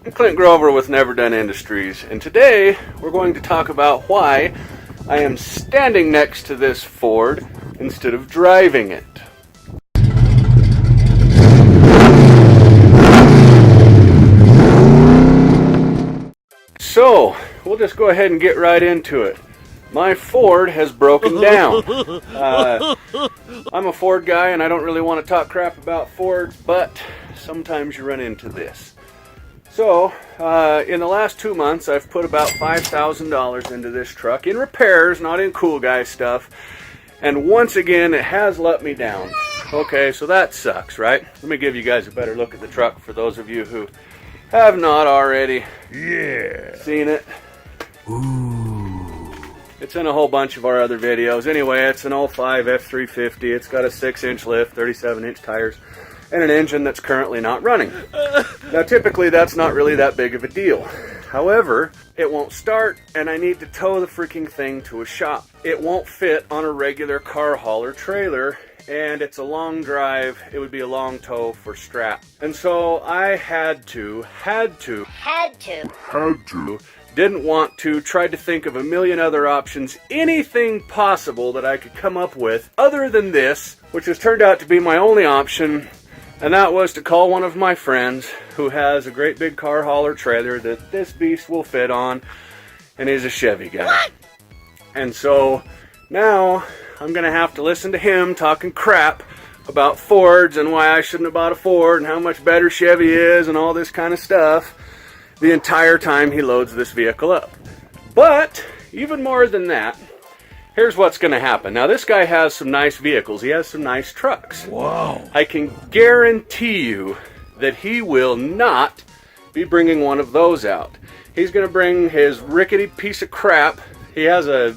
I'm Clint Grover with Never Done Industries, and today we're going to talk about why I am standing next to this Ford instead of driving it. So, we'll just go ahead and get right into it. My Ford has broken down. I'm a Ford guy and I don't really want to talk crap about Fords, but sometimes you run into this. So, in the last 2 months, I've put about $5,000 into this truck in repairs, not in cool guy stuff. And once again, it has let me down. Okay, so that sucks, right? Let me give you guys a better look at the truck for those of you who have not already seen it. Ooh. It's in a whole bunch of our other videos. Anyway, it's an 05 F350. It's got a 6-inch lift, 37-inch tires, and an engine that's currently not running. Now, typically, that's not really that big of a deal. However, it won't start, and I need to tow the freaking thing to a shop. It won't fit on a regular car hauler trailer, and it's a long drive. It would be a long tow for strap. And so I had to, didn't want to, tried to think of a million other options, anything possible that I could come up with other than this, which has turned out to be my only option, and that was to call one of my friends who has a great big car hauler trailer that this beast will fit on, and he's a Chevy guy. What? And so now I'm gonna have to listen to him talking crap about Fords and why I shouldn't have bought a Ford and how much better Chevy is and all this kind of stuff the entire time he loads this vehicle up. But even more than that, here's what's going to happen. Now, this guy has some nice vehicles. He has some nice trucks. Wow. I can guarantee you that he will not be bringing one of those out. He's going to bring his rickety piece of crap. He has I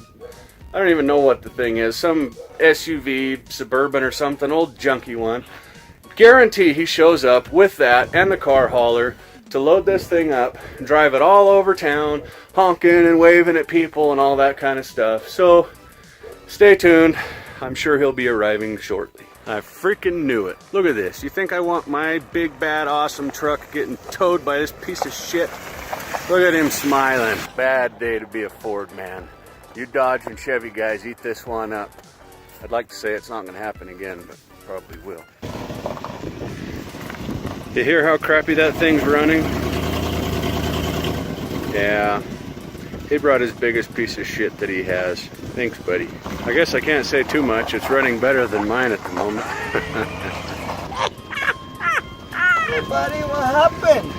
don't even know what the thing is, some SUV, Suburban or something, old junky one. Guarantee he shows up with that and the car hauler to load this thing up, drive it all over town, honking and waving at people and all that kind of stuff. So, stay tuned. I'm sure he'll be arriving shortly. I freaking knew it. Look at this. You think I want my big, bad, awesome truck getting towed by this piece of shit? Look at him smiling. Bad day to be a Ford man. You Dodge and Chevy guys eat this one up. I'd like to say it's not going to happen again, but probably will. You hear how crappy that thing's running? Yeah. He brought his biggest piece of shit that he has. Thanks, buddy. I guess I can't say too much. It's running better than mine at the moment. Hey, buddy, what happened?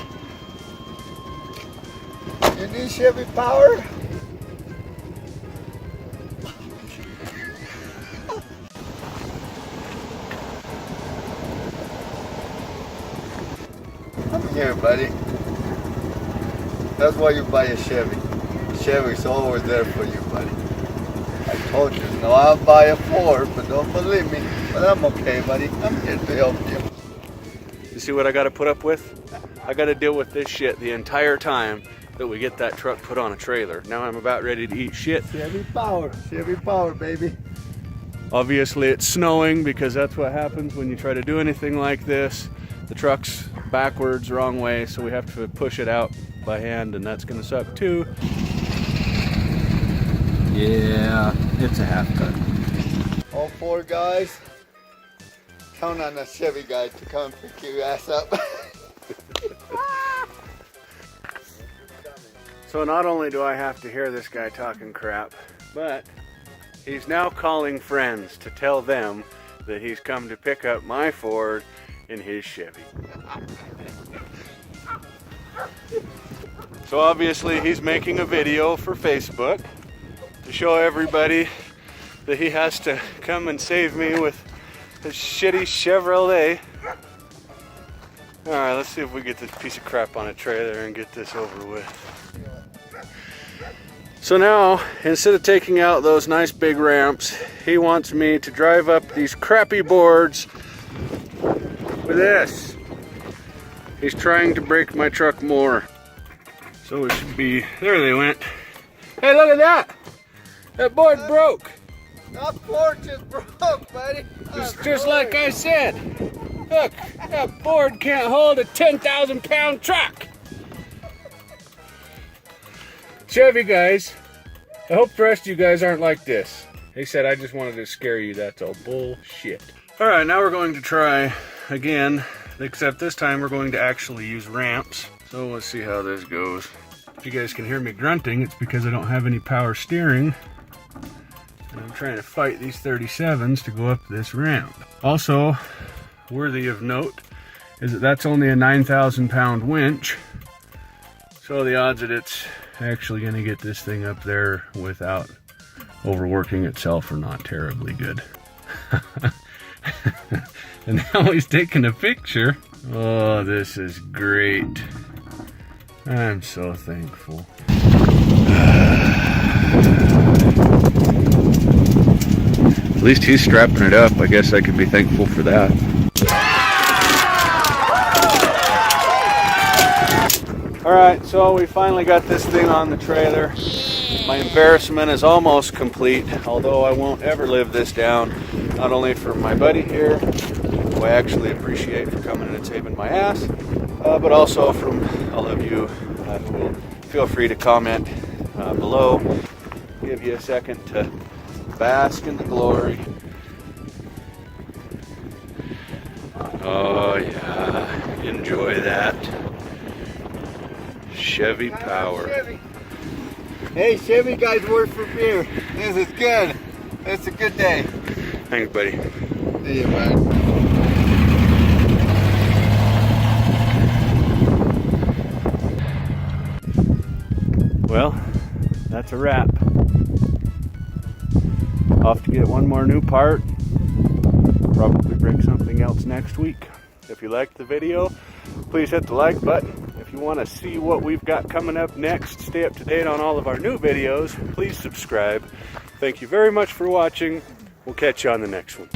You need Chevy power? Come here, buddy. That's why you buy a Chevy. Chevy's always there for you, buddy. I told you, no, I'll buy a Ford, but don't believe me. But I'm okay, buddy. I'm here to help you. You see what I got to put up with? I got to deal with this shit the entire time that we get that truck put on a trailer. Now I'm about ready to eat shit. Chevy power, baby. Obviously it's snowing because that's what happens when you try to do anything like this. The truck's backwards, wrong way, so we have to push it out by hand, and that's gonna suck too. Yeah, it's a half cut. All four guys, count on a Chevy guy to come pick your ass up. So not only do I have to hear this guy talking crap, but he's now calling friends to tell them that he's come to pick up my Ford in his Chevy. So obviously he's making a video for Facebook to show everybody that he has to come and save me with his shitty Chevrolet. Alright, let's see if we get this piece of crap on a trailer and get this over with. So now, instead of taking out those nice big ramps, he wants me to drive up these crappy boards with this. He's trying to break my truck more. So it should be, there they went. Hey, look at that! That board broke. That board just broke, buddy. Just like I said. Look, that board can't hold a 10,000 pound truck. Chevy guys, I hope the rest of you guys aren't like this. They said I just wanted to scare you. That's all bullshit. All right, now we're going to try again, except this time we're going to actually use ramps. So let's see how this goes. If you guys can hear me grunting, it's because I don't have any power steering. And I'm trying to fight these 37s to go up this ramp. Also, worthy of note is that that's only a 9,000 pound winch. So the odds that it's actually going to get this thing up there without overworking itself are not terribly good. And now he's taking a picture. Oh, this is great. I'm so thankful. At least he's strapping it up. I guess I can be thankful for that. Alright, so we finally got this thing on the trailer. My embarrassment is almost complete, although I won't ever live this down. Not only for my buddy here, who I actually appreciate for coming and saving my ass, but also from all of you who will feel free to comment below. Give you a second to bask in the glory. Oh yeah, enjoy that. Chevy power. Chevy. Hey, Chevy guys work for beer. This is good. It's a good day. Thanks, buddy. See you, man. Well, that's a wrap. Off to get one more new part. Probably bring something else next week. If you liked the video, please hit the like button. If you want to see what we've got coming up next, stay up to date on all of our new videos, please subscribe. Thank you very much for watching. We'll catch you on the next one.